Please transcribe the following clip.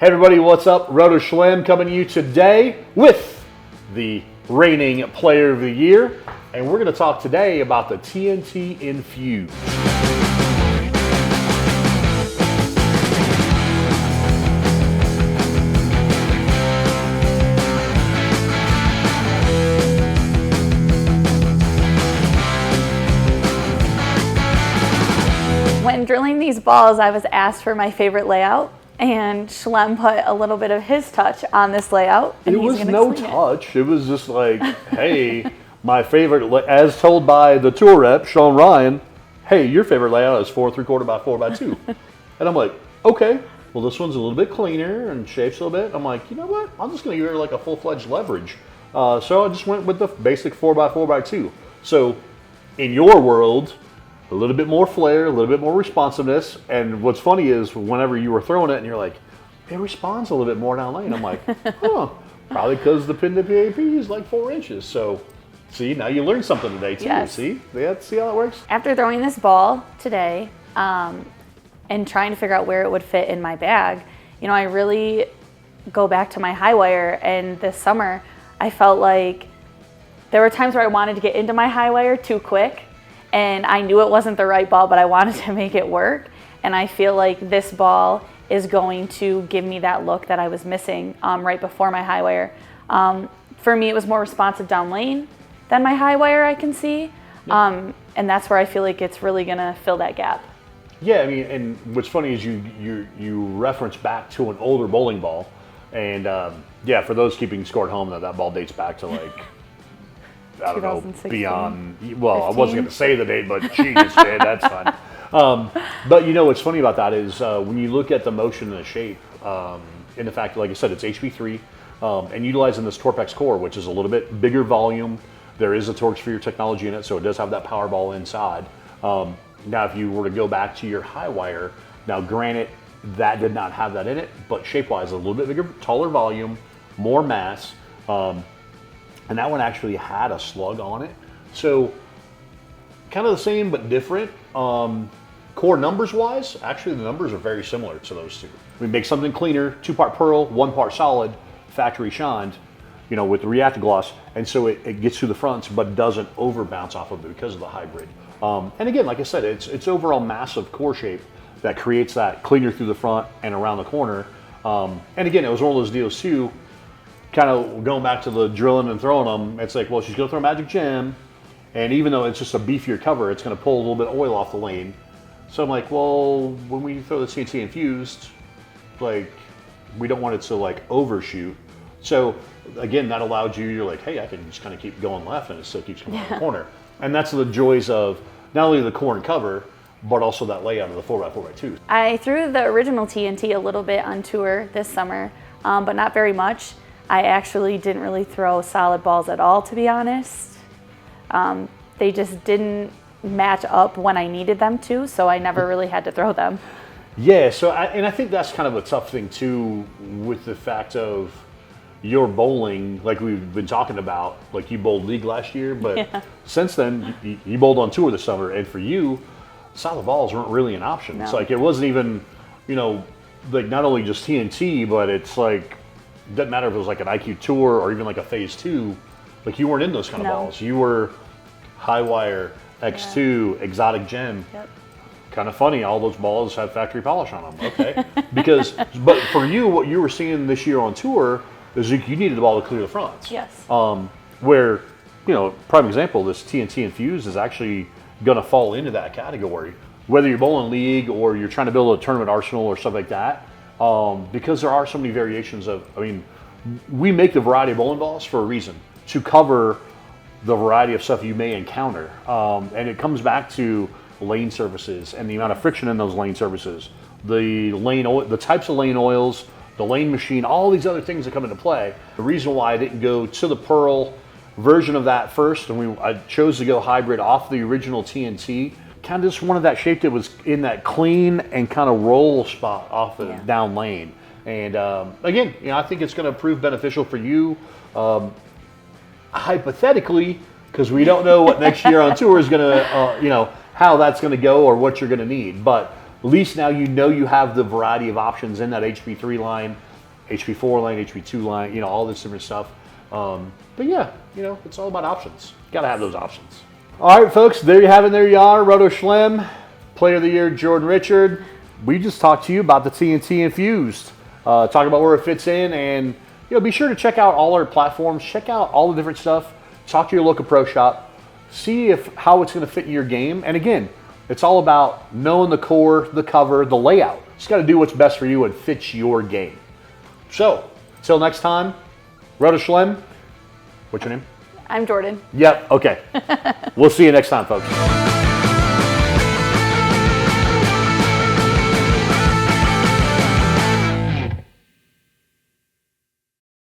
Hey everybody, what's up? Roto Schlem coming to you today with the reigning Player of the Year, and we're going to talk today about the TNT Infused. When drilling these balls, I was asked for my favorite layout, and Schlem put a little bit of his touch on this layout. And it was no touch. It was just like, hey, my favorite, as told by the tour rep, Sean Ryan, hey, your favorite layout is 4 3/4 by 4 by 2. And I'm like, okay, well, this one's a little bit cleaner and shapes a little bit. I'm like, you know what? I'm just going to give her like a full-fledged leverage. So I just went with the basic 4 by 4 by 2. So in your world, a little bit more flair, a little bit more responsiveness. And what's funny is whenever you were throwing it and you're like, it responds a little bit more down lane. I'm like, huh, probably because the pin to PAP is like 4 inches. So see, now you learned something today too. Yes. See how that works? After throwing this ball today and trying to figure out where it would fit in my bag, you know, I really go back to my high wire. And this summer, I felt like there were times where I wanted to get into my high wire too quick. And I knew it wasn't the right ball, but I wanted to make it work. And I feel like this ball is going to give me that look that I was missing right before my high wire. For me, it was more responsive down lane than my high wire, I can see. And that's where I feel like it's really gonna fill that gap. Yeah, I mean, and what's funny is you reference back to an older bowling ball. And yeah, for those keeping score at home, that ball dates back to like, I don't know, beyond, well, 15? I wasn't going to say the date, but geez, man, that's fine. But you know what's funny about that is when you look at the motion and the shape, and the fact, like I said, it's HP3, and utilizing this Torpex core, which is a little bit bigger volume. There is a torque sphere technology in it, so it does have that power ball inside. Now, if you were to go back to your high wire, now granted, that did not have that in it, but shape-wise, a little bit bigger, taller volume, more mass. And that one actually had a slug on it. So kind of the same, but different. Core numbers wise, actually the numbers are very similar to those two. We make something cleaner, 2-part pearl, 1-part solid, factory shined, you know, with the Reactive gloss. And so it gets to the fronts, but doesn't over bounce off of it because of the hybrid. And again, like I said, it's overall massive core shape that creates that cleaner through the front and around the corner. And again, it was one of those deals too, kind of going back to the drilling and throwing them, it's like, well, she's going to throw a magic gem, and even though it's just a beefier cover, it's going to pull a little bit of oil off the lane. So I'm like, well, when we throw the TNT Infused, like, we don't want it to like overshoot. So again, that allowed you're like, hey, I can just kind of keep going left and it still keeps coming out the corner. And that's the joys of not only the core and cover, but also that layout of the 4x4x2. I threw the original TNT a little bit on tour this summer, but not very much. I actually didn't really throw solid balls at all, to be honest. They just didn't match up when I needed them to, so I never really had to throw them. Yeah, so I think that's kind of a tough thing too, with the fact of your bowling, like we've been talking about, like you bowled league last year, but since then you bowled on tour this summer, and for you, solid balls weren't really an option. No. It's like it wasn't even, you know, like not only just TNT, but it's like, it doesn't matter if it was like an IQ Tour or even like a Phase 2, like you weren't in those kind of balls. You were high wire, X2, exotic gem. Yep. Kind of funny, all those balls have factory polish on them, okay? But for you, what you were seeing this year on tour is you needed the ball to clear the fronts. Yes. Where, you know, prime example, this TNT Infused is actually going to fall into that category. Whether you're bowling league or you're trying to build a tournament arsenal or stuff like that, because there are so many variations of, I mean, we make the variety of bowling balls for a reason, to cover the variety of stuff you may encounter. And it comes back to lane surfaces and the amount of friction in those lane surfaces, the types of lane oils, the lane machine, all these other things that come into play. The reason why I didn't go to the Pearl version of that first, and I chose to go hybrid off the original TNT, kind of just wanted that shape that was in that clean and kind of roll spot off the down lane. And again, you know, I think it's going to prove beneficial for you. Hypothetically, because we don't know what next year on tour is going to, you know, how that's going to go or what you're going to need. But at least now you know you have the variety of options in that HP3 line HP4 line, HP2 line, all this different stuff. But yeah, it's all about options. Got to have those options. All right, folks, there you have it. There you are. Roto Schlem, Player of the Year, Jordan Richard. We just talked to you about the TNT Infused. Talk about where it fits in, and be sure to check out all our platforms. Check out all the different stuff. Talk to your local pro shop. See how it's going to fit in your game. And again, it's all about knowing the core, the cover, the layout. Just got to do what's best for you and fits your game. So, until next time, Roto Schlem. What's your name? I'm Jordan. Yep, okay. We'll see you next time, folks.